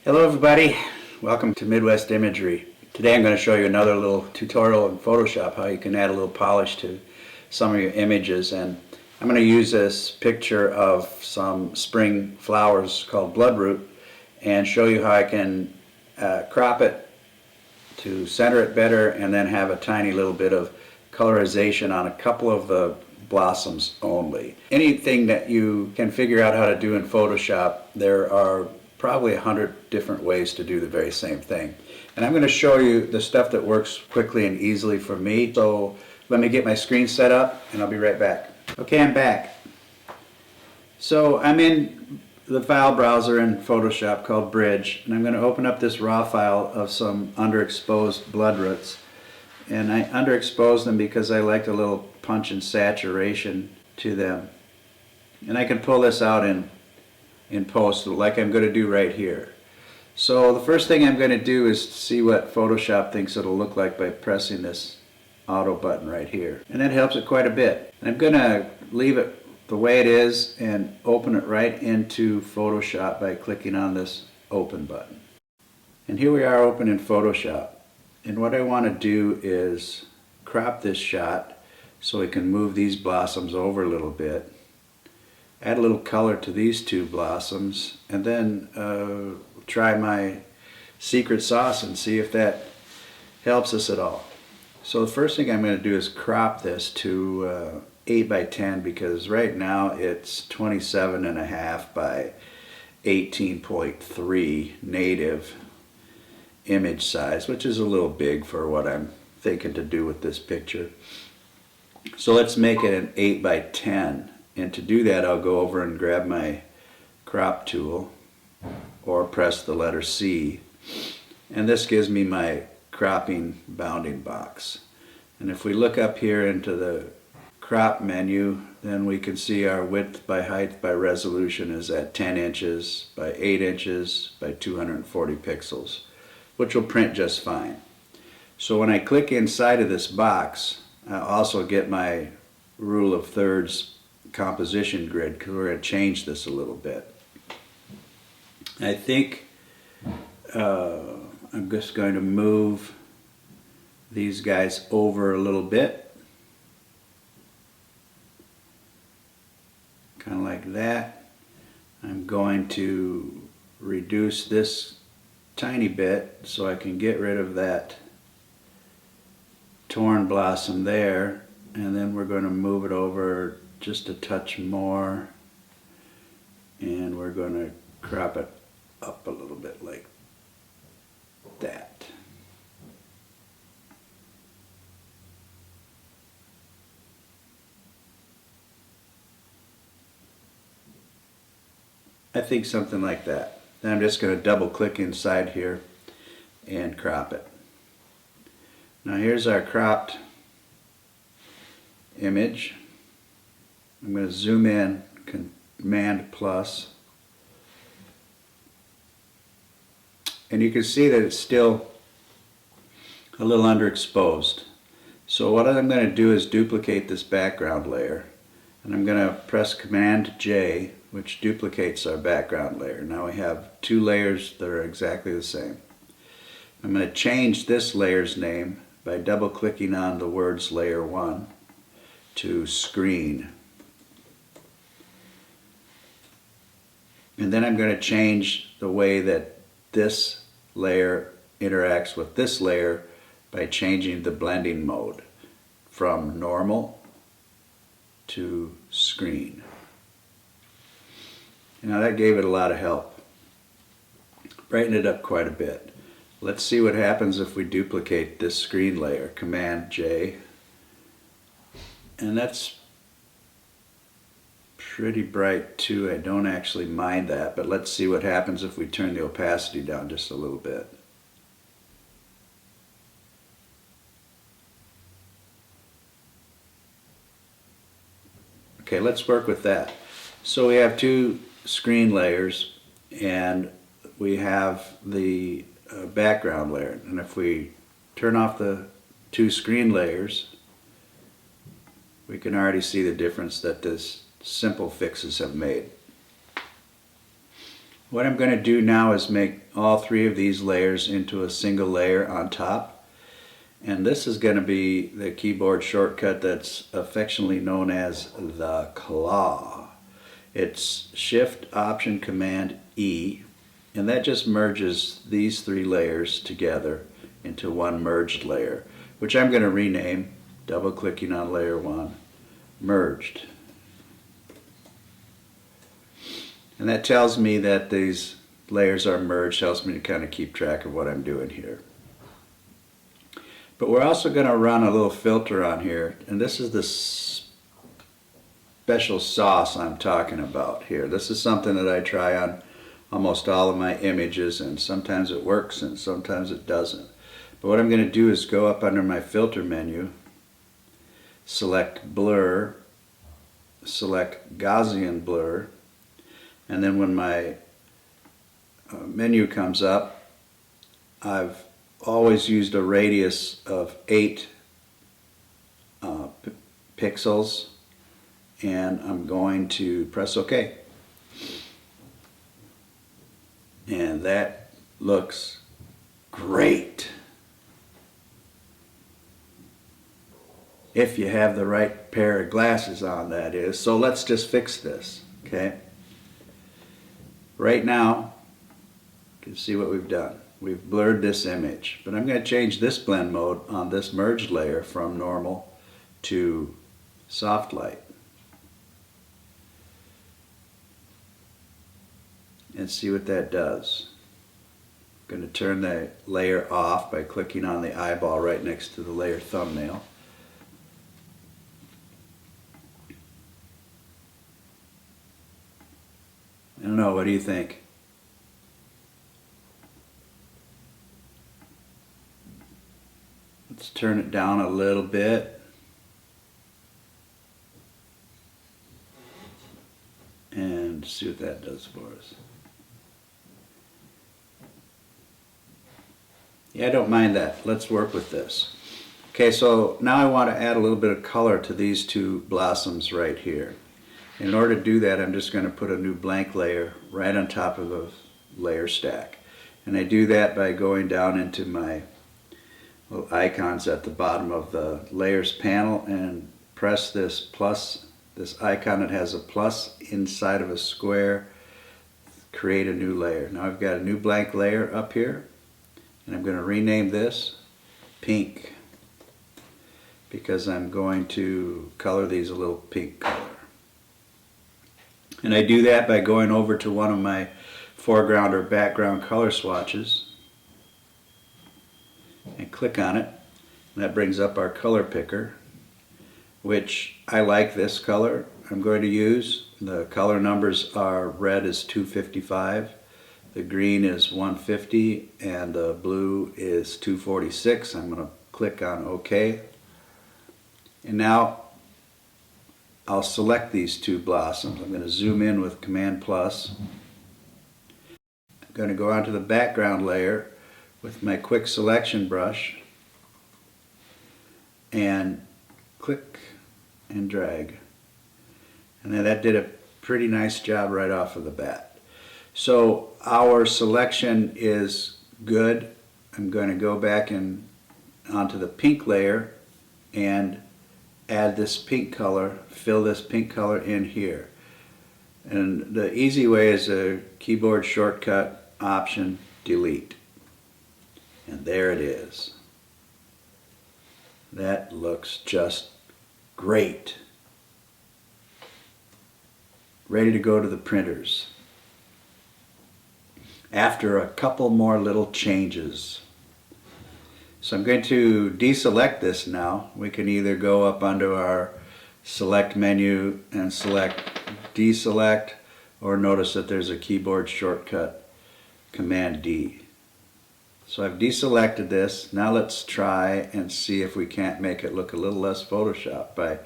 Hello everybody, welcome to Midwest Imagery. Today I'm going to show you another little tutorial in Photoshop how you can add a little polish to some of your images, and I'm going to use this picture of some spring flowers called bloodroot and show you how I can crop it to center it better and then have a tiny little bit of colorization on a couple of the blossoms only. Anything that you can figure out how to do in Photoshop, there are probably 100 different ways to do the very same thing. And I'm going to show you the stuff that works quickly and easily for me. So let me get my screen set up and I'll be right back. Okay, I'm back. So I'm in the file browser in Photoshop called Bridge, and I'm going to open up this raw file of some underexposed bloodroots. And I underexpose them because I like a little punch and saturation to them. And I can pull this out in post like I'm going to do right here. So the first thing I'm going to do is see what Photoshop thinks it'll look like by pressing this auto button right here. And that helps it quite a bit. And I'm going to leave it the way it is and open it right into Photoshop by clicking on this open button. And here we are open in Photoshop. And what I want to do is crop this shot so we can move these blossoms over a little bit. Add a little color to these two blossoms, and then try my secret sauce and see if that helps us at all. So the first thing I'm going to do is crop this to 8 by 10 because right now it's 27.5 by 18.3 native image size, which is a little big for what I'm thinking to do with this picture. So let's make it an 8 by 10. And to do that, I'll go over and grab my crop tool or press the letter C. And this gives me my cropping bounding box. And if we look up here into the crop menu, then we can see our width by height by resolution is at 10 inches by 8 inches by 240 pixels, which will print just fine. So when I click inside of this box, I'll also get my rule of thirds composition grid because we're going to change this a little bit. I think I'm just going to move these guys over a little bit, kind of like that. I'm going to reduce this tiny bit so I can get rid of that torn blossom there, and then we're going to move it over just a touch more, and we're going to crop it up a little bit like that. I think something like that. Then I'm just going to double click inside here and crop it. Now here's our cropped image. I'm going to zoom in, Command plus, and you can see that it's still a little underexposed. So what I'm going to do is duplicate this background layer, and I'm going to press Command J, which duplicates our background layer. Now we have two layers that are exactly the same. I'm going to change this layer's name by double clicking on the words layer 1 to screen. And then I'm going to change the way that this layer interacts with this layer by changing the blending mode from normal to screen. Now that gave it a lot of help. Brightened it up quite a bit. Let's see what happens if we duplicate this screen layer. Command J. And that's pretty bright too. I don't actually mind that, but let's see what happens if we turn the opacity down just a little bit. Okay, let's work with that. So we have two screen layers and we have the background layer, and if we turn off the two screen layers, we can already see the difference that this simple fixes have made. What I'm going to do now is make all three of these layers into a single layer on top. And this is going to be the keyboard shortcut that's affectionately known as the claw. It's Shift Option Command E, and that just merges these three layers together into one merged layer, which I'm going to rename, double clicking on layer 1, merged. And that tells me that these layers are merged, tells me to kind of keep track of what I'm doing here. But we're also going to run a little filter on here, and this is the special sauce I'm talking about here. This is something that I try on almost all of my images, and sometimes it works and sometimes it doesn't. But what I'm going to do is go up under my filter menu, select blur, select Gaussian blur, and then when my menu comes up, I've always used a radius of 8 pixels, and I'm going to press OK. And that looks great. If you have the right pair of glasses on, that is. So let's just fix this, okay? Right now, you can see what we've done. We've blurred this image, but I'm going to change this blend mode on this merged layer from normal to soft light. And see what that does. I'm going to turn the layer off by clicking on the eyeball right next to the layer thumbnail. I don't know, what do you think? Let's turn it down a little bit. And see what that does for us. Yeah, I don't mind that. Let's work with this. Okay, so now I want to add a little bit of color to these two blossoms right here. In order to do that, I'm just going to put a new blank layer right on top of the layer stack. And I do that by going down into my little icons at the bottom of the layers panel and press this plus, this icon that has a plus inside of a square, create a new layer. Now I've got a new blank layer up here, and I'm going to rename this pink because I'm going to color these a little pink color. And I do that by going over to one of my foreground or background color swatches and click on it. And that brings up our color picker, which I like this color I'm going to use. The color numbers are red is 255, the green is 150, and the blue is 246. I'm going to click on OK. And now I'll select these two blossoms. I'm going to zoom in with Command plus. I'm going to go onto the background layer with my quick selection brush and click and drag. And then that did a pretty nice job right off of the bat. So our selection is good. I'm going to go back and onto the pink layer and add this pink color, fill this pink color in here. And the easy way is a keyboard shortcut option, delete. And there it is. That looks just great. Ready to go to the printers. After a couple more little changes. So I'm going to deselect this now. We can either go up under our select menu and select deselect, or notice that there's a keyboard shortcut, Command D. So I've deselected this. Now let's try and see if we can't make it look a little less Photoshop by,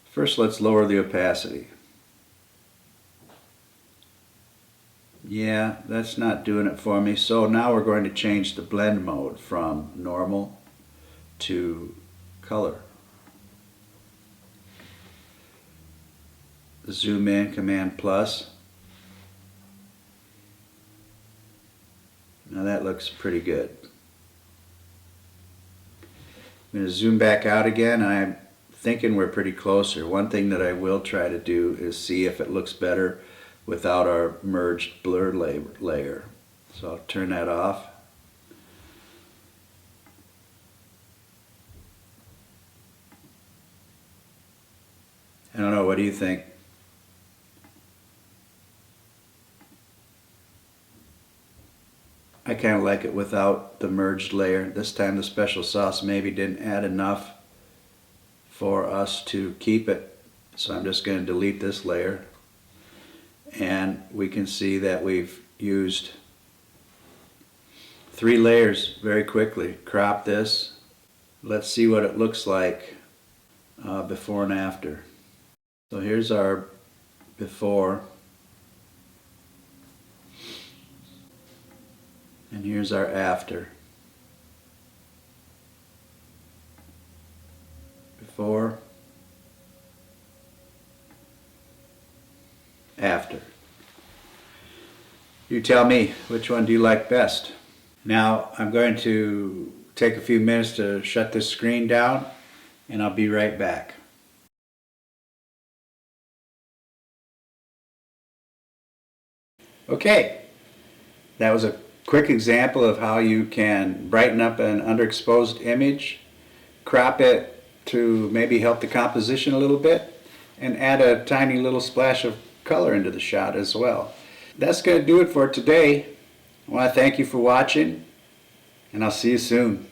first let's lower the opacity. Yeah, that's not doing it for me. So now we're going to change the blend mode from normal to color. Zoom in, Command plus. Now that looks pretty good. I'm going to zoom back out again. I'm thinking we're pretty close here. One thing that I will try to do is see if it looks better without our merged blur layer. So I'll turn that off. I don't know, what do you think? I kind of like it without the merged layer. This time the special sauce maybe didn't add enough for us to keep it. So I'm just going to delete this layer. And we can see that we've used 3 layers very quickly. Crop this. Let's see what it looks like before and after. So here's our before. And here's our after. Before, after. You tell me, which one do you like best? Now I'm going to take a few minutes to shut this screen down, and I'll be right back. Okay, that was a quick example of how you can brighten up an underexposed image, crop it to maybe help the composition a little bit, and add a tiny little splash of color into the shot as well. That's going to do it for today. I want to thank you for watching, and I'll see you soon.